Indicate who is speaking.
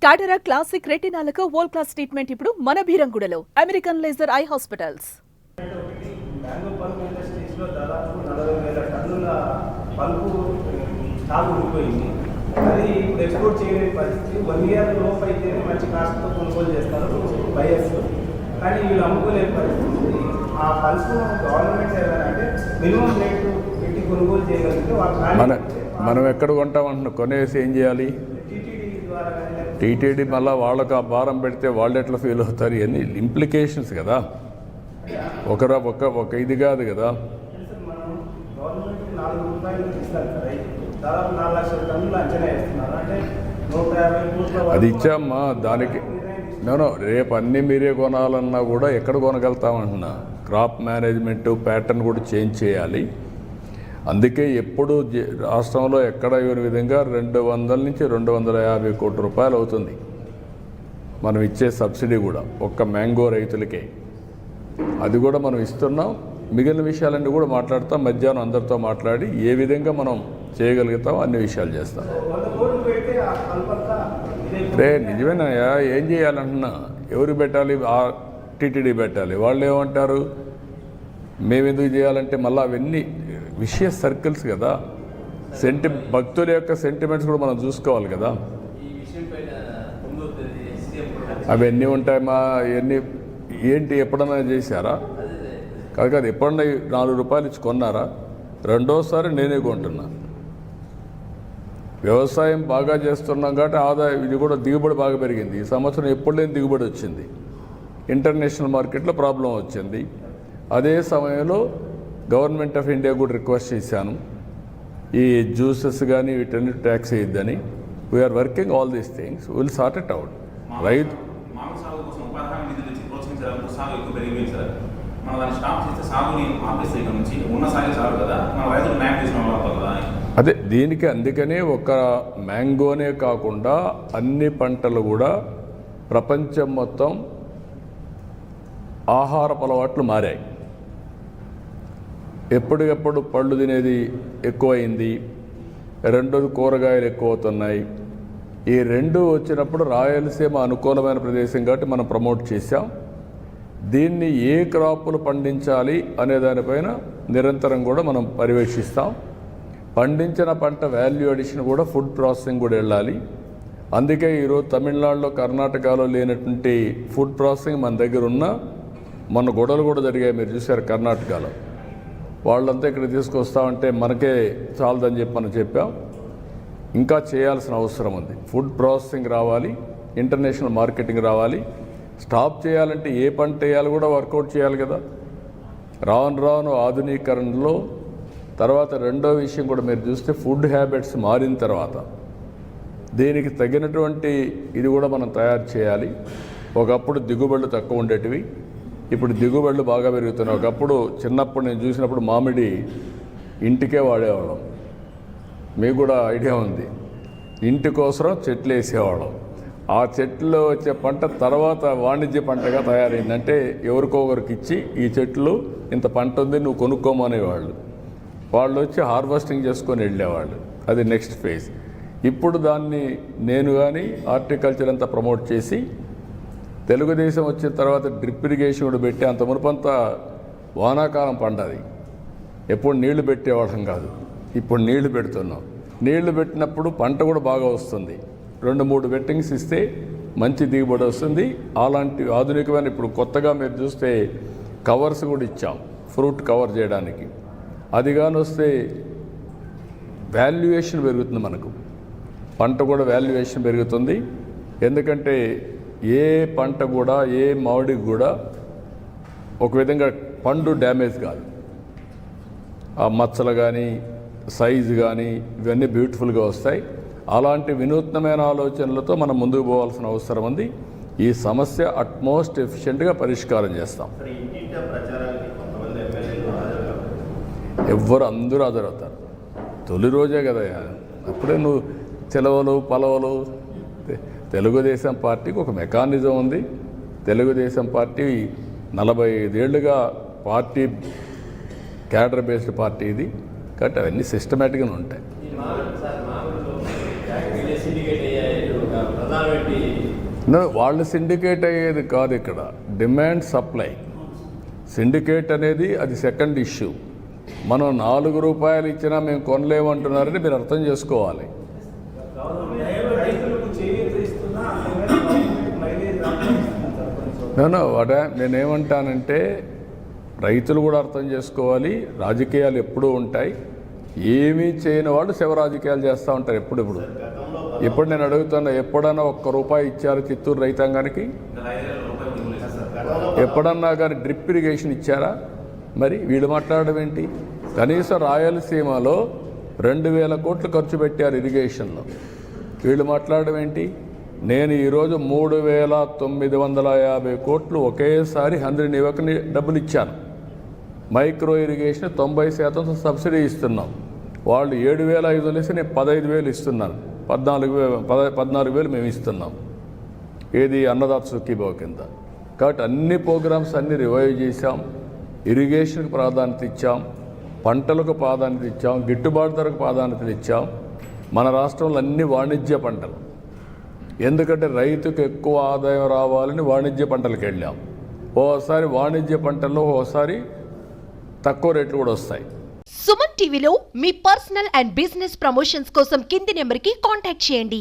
Speaker 1: టాటరా classic రెటినాలకు world class treatment ఇప్పుడు మన భీరంగూడలో American laser eye hospitals.
Speaker 2: Mango pulp ఇండస్ట్రీస్లో దాదాపు 40,000 టన్నుల పల్పు స్టాక్ ఉండిపోయింది. అది ఇప్పుడు ఎక్స్పోర్ట్ చేయలేని పరిస్థితి. 1 ఇయర్ లోపు అయితేనే మంచి కాస్ట్తో కొనుగోలు చేస్తారు బయర్స్, కానీ వీళ్ళు అమ్ముకోలేని పరిస్థితి. ఆ పల్పు గవర్నమెంట్ ఏదంటే మినిమం రేటు పెట్టి కొనుగోలు చేయగలిగితే
Speaker 3: మనం ఎక్కడ కొంటామంటున్నాం, కొనేసి ఏం చేయాలి? టీటీడీ మళ్ళీ వాళ్ళకు ఆ భారం పెడితే వాళ్ళు ఎట్లా ఫీల్ అవుతారు? ఇవన్నీ ఇంప్లికేషన్స్ కదా, ఒక ఇది కాదు కదా. అది ఇచ్చామ్మా, దానికి నేను రేపు అన్నీ మీరే కొనాలన్నా కూడా ఎక్కడ కొనగలుగుతామంటున్నా. క్రాప్ మేనేజ్మెంట్ ప్యాటర్న్ కూడా చేంజ్ చేయాలి. అందుకే ఎప్పుడు రాష్ట్రంలో ఎక్కడ ఇవ్వని విధంగా 200 నుంచి 250 కోట్ల రూపాయలు అవుతుంది మనం ఇచ్చే సబ్సిడీ కూడా ఒక్క మ్యాంగో రైతులకే. అది కూడా మనం ఇస్తున్నాం. మిగిలిన విషయాలన్నీ కూడా మాట్లాడతాం. మధ్యాహ్నం అందరితో మాట్లాడి ఏ విధంగా మనం చేయగలుగుతాం అన్ని విషయాలు చేస్తాం. నిజమేనాయా, ఏం చేయాలంటున్నా? ఎవరు పెట్టాలి? టీటీడీ పెట్టాలి. వాళ్ళు ఏమంటారు మేమెందుకు చేయాలంటే మళ్ళీ అవన్నీ విషయ సర్కిల్స్ కదా. భక్తుల యొక్క సెంటిమెంట్స్ కూడా మనం చూసుకోవాలి కదా. అవన్నీ ఉంటాయమ్మా. ఇవన్నీ ఏంటి ఎప్పుడన్నా చేశారా? కాదు, ఎప్పుడన్నా 4 రూపాయలు ఇచ్చి కొన్నారా? రెండోసారి నేనే కొంటున్నా. వ్యవసాయం బాగా చేస్తున్నాం కాబట్టి ఆదాయం ఇది కూడా దిగుబడి బాగా పెరిగింది. ఈ సంవత్సరం ఎప్పుడు లేని దిగుబడి వచ్చింది. ఇంటర్నేషనల్ మార్కెట్లో ప్రాబ్లం వచ్చింది. అదే సమయంలో గవర్నమెంట్ ఆఫ్ ఇండియా కూడా రిక్వెస్ట్ చేశాను, ఈ జ్యూసెస్ కానీ వీటన్ని ట్యాక్స్ వేయద్దని. We are working all these things, will sort it out. రైతు అదే దీనికి అందుకనే ఒక మ్యాంగోనే కాకుండా అన్ని పంటలు కూడా ప్రపంచం మొత్తం ఆహారపు అలవాట్లు మారాయి. ఎప్పటికప్పుడు పళ్ళు తినేది ఎక్కువైంది. రెండోది కూరగాయలు ఎక్కువ అవుతున్నాయి. ఈ రెండు వచ్చినప్పుడు రాయలసీమ అనుకూలమైన ప్రదేశం కాబట్టి మనం ప్రమోట్ చేశాం. దీన్ని ఏ క్రాపులు పండించాలి అనే దానిపైన నిరంతరం కూడా మనం పర్యవేక్షిస్తాం. పండించిన పంట వాల్యూ అడిషన్ కూడా ఫుడ్ ప్రాసెసింగ్ కూడా వెళ్ళాలి. అందుకే ఈరోజు తమిళనాడులో కర్ణాటకలో లేనటువంటి ఫుడ్ ప్రాసెసింగ్ మన దగ్గర ఉన్న మొన్న గొడవలు కూడా జరిగాయి, మీరు చూశారు కర్ణాటకలో. వాళ్ళంతా ఇక్కడ తీసుకొస్తామంటే మనకే చాలదని చెప్పి మనం చెప్పాం. ఇంకా చేయాల్సిన అవసరం ఉంది. ఫుడ్ ప్రాసెసింగ్ రావాలి, ఇంటర్నేషనల్ మార్కెటింగ్ రావాలి. స్టాప్ చేయాలంటే ఏ పంట వేయాలి కూడా వర్కౌట్ చేయాలి కదా. రాను రాను ఆధునీకరణలో తర్వాత రెండో విషయం కూడా మీరు చూస్తే ఫుడ్ హ్యాబిట్స్ మారిన తర్వాత దీనికి తగినటువంటి ఇది కూడా మనం తయారు చేయాలి. ఒకప్పుడు దిగుబడులు తక్కువ ఉండేటివి, ఇప్పుడు దిగుబడులు బాగా పెరుగుతున్నాయి. ఒకప్పుడు చిన్నప్పుడు నేను చూసినప్పుడు మామిడి ఇంటికే వాడేవాళ్ళం. మీకు కూడా ఐడియా ఉంది. ఇంటి కోసం చెట్లు వేసేవాళ్ళం. ఆ చెట్లు వచ్చే పంట తర్వాత వాణిజ్య పంటగా తయారైంది. అంటే ఎవరికో ఒకరికి ఇచ్చి ఈ చెట్లు ఇంత పంట ఉంది నువ్వు కొనుక్కోమనేవాళ్ళు. వాళ్ళు వచ్చి హార్వెస్టింగ్ చేసుకొని వెళ్ళేవాళ్ళు. అది నెక్స్ట్ ఫేజ్. ఇప్పుడు దాన్ని నేను కానీ హార్టికల్చర్ అంతా ప్రమోట్ చేసి తెలుగుదేశం వచ్చిన తర్వాత డ్రిప్ ఇరిగేషన్ కూడా పెట్టి, అంత మునుపంతా వానాకాలం పండాది. ఎప్పుడు నీళ్లు పెట్టేవాళ్ళం కాదు, ఇప్పుడు నీళ్లు పెడుతున్నాం. నీళ్లు పెట్టినప్పుడు పంట కూడా బాగా వస్తుంది. 2-3 వెట్టింగ్స్ ఇస్తే మంచి దిగుబడి వస్తుంది. అలాంటి ఆధునికమైన ఇప్పుడు కొత్తగా మీరు చూస్తే కవర్స్ కూడా ఇచ్చాం ఫ్రూట్ కవర్ చేయడానికి. అది కానీ వస్తే వాల్యుయేషన్ పెరుగుతుంది. మనకు పంట కూడా వాల్యుయేషన్ పెరుగుతుంది. ఎందుకంటే ఏ పంట కూడా ఏ మామిడికి కూడా ఒక విధంగా పండు డ్యామేజ్ కాదు. ఆ మచ్చలు కానీ సైజు కానీ ఇవన్నీ బ్యూటిఫుల్గా వస్తాయి. అలాంటి వినూత్నమైన ఆలోచనలతో మనం ముందుకు పోవాల్సిన అవసరం ఉంది. ఈ సమస్య అట్మోస్ట్ ఎఫిషియెంట్గా పరిష్కారం చేస్తాం. అందరూ హాజరవుతారు. తొలి రోజే కదా, అప్పుడే నువ్వు సెలవులు పలవలు. తెలుగుదేశం పార్టీకి ఒక మెకానిజం ఉంది. తెలుగుదేశం పార్టీ 45 ఏళ్ళుగా పార్టీ క్యాడర్ బేస్డ్ పార్టీ ఇది కాబట్టి అవన్నీ సిస్టమేటిక్గా ఉంటాయి.
Speaker 4: పెట్టి
Speaker 3: వాళ్ళు సిండికేట్ అయ్యేది కాదు ఇక్కడ, డిమాండ్ సప్లై. సిండికేట్ అనేది అది సెకండ్ ఇష్యూ. మనం 4 రూపాయలు ఇచ్చినా మేము కొనలేమంటున్నారని మీరు అర్థం చేసుకోవాలి.
Speaker 2: రైతులకు చేయూత ఇస్తున్నా గవర్నమెంట్ మైలేజ్ రాకుండా
Speaker 3: వాట నేనేమంటానంటే రైతులు కూడా అర్థం చేసుకోవాలి, రాజకీయాలు ఎప్పుడూ ఉంటాయి. ఏమీ చేయని వాళ్ళు శివ రాజకీయాలు చేస్తూ ఉంటారు ఎప్పుడెప్పుడు. ఇప్పుడు నేను అడుగుతున్నా, ఎప్పుడన్నా 1 రూపాయి ఇచ్చారు చిత్తూరు రైతాంగానికి? ఎప్పుడన్నా కానీ డ్రిప్ ఇరిగేషన్ ఇచ్చారా? మరి వీళ్ళు మాట్లాడడం ఏంటి? కనీసం రాయలసీమలో 2000 కోట్లు ఖర్చు పెట్టారు ఇరిగేషన్లో, వీళ్ళు మాట్లాడడం ఏంటి? నేను ఈరోజు 3950 కోట్లు ఒకేసారి 100 యువకుని డబ్బులు ఇచ్చాను. మైక్రో ఇరిగేషన్ 90% సబ్సిడీ ఇస్తున్నాం. వాళ్ళు 7500 ఇస్తే నేను 15000 ఇస్తున్నాను. 14,000 మేము ఇస్తున్నాం. ఏది అన్నదాత సుఖీభావ కింద. కాబట్టి అన్ని ప్రోగ్రామ్స్ అన్నీ రివైవ్ చేశాం. ఇరిగేషన్కి ప్రాధాన్యత ఇచ్చాం, పంటలకు ప్రాధాన్యత ఇచ్చాం, గిట్టుబాటు ధరకు ప్రాధాన్యత ఇచ్చాం. మన రాష్ట్రంలో అన్ని వాణిజ్య పంటలు, ఎందుకంటే రైతుకు ఎక్కువ ఆదాయం రావాలని వాణిజ్య పంటలకు వెళ్ళాం. ఓసారి వాణిజ్య పంటల్లో ఓసారి తక్కువ రేట్లు కూడా వస్తాయి.
Speaker 5: సుమన్ టీవీలో మీ పర్సనల్ అండ్ బిజినెస్ ప్రమోషన్స్ కోసం కింది నెంబర్కి కాంటాక్ట్ చేయండి.